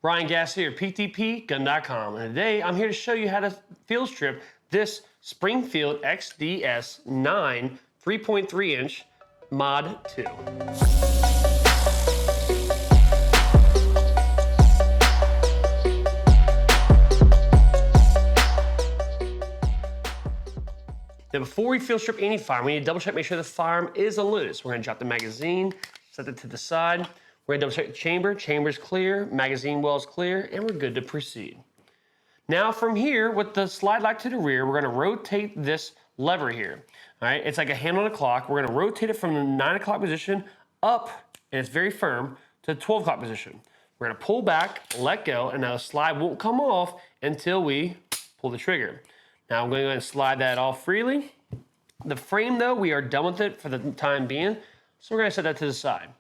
Ryan Gass here, PTPGun.com, and today I'm here to show you how to field strip this Springfield XDS-9 3.3 inch Mod 2. Now before we field strip any firearm, we need to double check, make sure the firearm is unloaded. So we're gonna drop the magazine, set it to the side. We're gonna double check the chamber. Chamber's clear, magazine well's clear, and we're good to proceed. Now from here, with the slide lock to the rear, we're gonna rotate this lever here. All right, it's like a hand on a clock. We're gonna rotate it from the 9 o'clock position up, and it's very firm, to the 12 o'clock position. We're gonna pull back, let go, and now the slide won't come off until we pull the trigger. Now I'm going to go ahead and slide that off freely. The frame though, we are done with it for the time being, so we're going to set that to the side.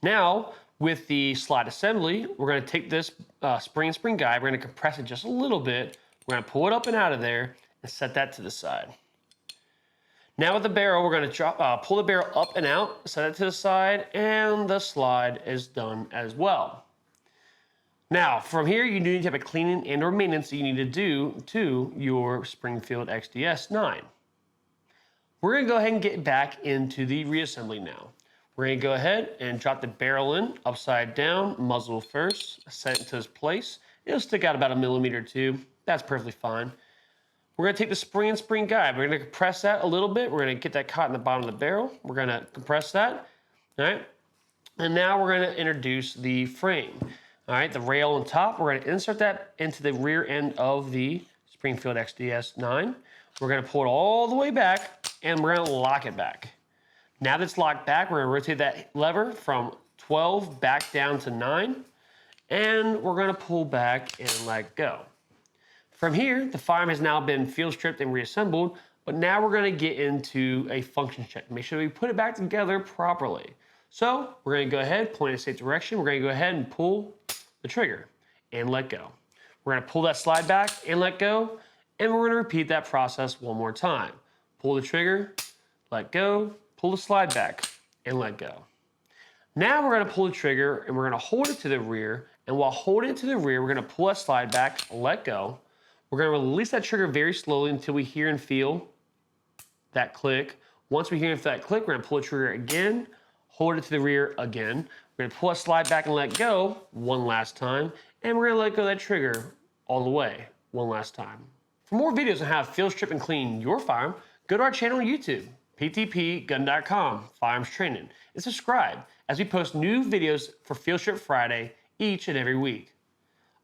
Now, with the slide assembly, we're going to take this spring guide, we're going to compress it just a little bit, we're going to pull it up and out of there, and set that to the side. Now with the barrel, we're going to pull the barrel up and out, set it to the side, and the slide is done as well. Now, from here, you do need to have a cleaning and or maintenance that you need to do to your Springfield XDS-9. We're gonna go ahead and get back into the reassembly now. We're gonna go ahead and drop the barrel in upside down, muzzle first, set it to its place. It'll stick out about 1 millimeter or 2. That's perfectly fine. We're gonna take the spring guide. We're gonna compress that a little bit. We're gonna get that caught in the bottom of the barrel. We're gonna compress that, all right? And now we're gonna introduce the frame. All right, the rail on top, we're gonna insert that into the rear end of the Springfield XDS-9. We're gonna pull it all the way back and we're gonna lock it back. Now that it's locked back, we're gonna rotate that lever from 12 back down to 9, and we're gonna pull back and let go. From here, the firearm has now been field stripped and reassembled, but now we're gonna get into a function check. Make sure we put it back together properly. So we're gonna go ahead, point in a safe direction. We're gonna go ahead and pull the trigger and let go. We're gonna pull that slide back and let go, and we're gonna repeat that process one more time. Pull the trigger, let go, pull the slide back, and let go. Now we're gonna pull the trigger and we're gonna hold it to the rear, and while holding it to the rear, we're gonna pull that slide back, let go. We're gonna release that trigger very slowly until we hear and feel that click. Once we hear that click, we're gonna pull the trigger again, hold it to the rear again. We're gonna pull a slide back and let go one last time, and we're gonna let go of that trigger all the way one last time. For more videos on how to field strip and clean your firearm, go to our channel on YouTube, PTPGun.com, Firearms Training, and subscribe as we post new videos for Field Strip Friday each and every week.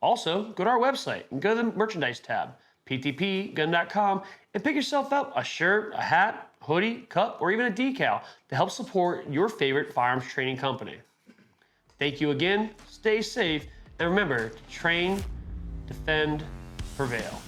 Also, go to our website and go to the merchandise tab, PTPGun.com, and pick yourself up a shirt, a hat, hoodie, cup, or even a decal to help support your favorite firearms training company. Thank you again, stay safe, and remember to train, defend, prevail.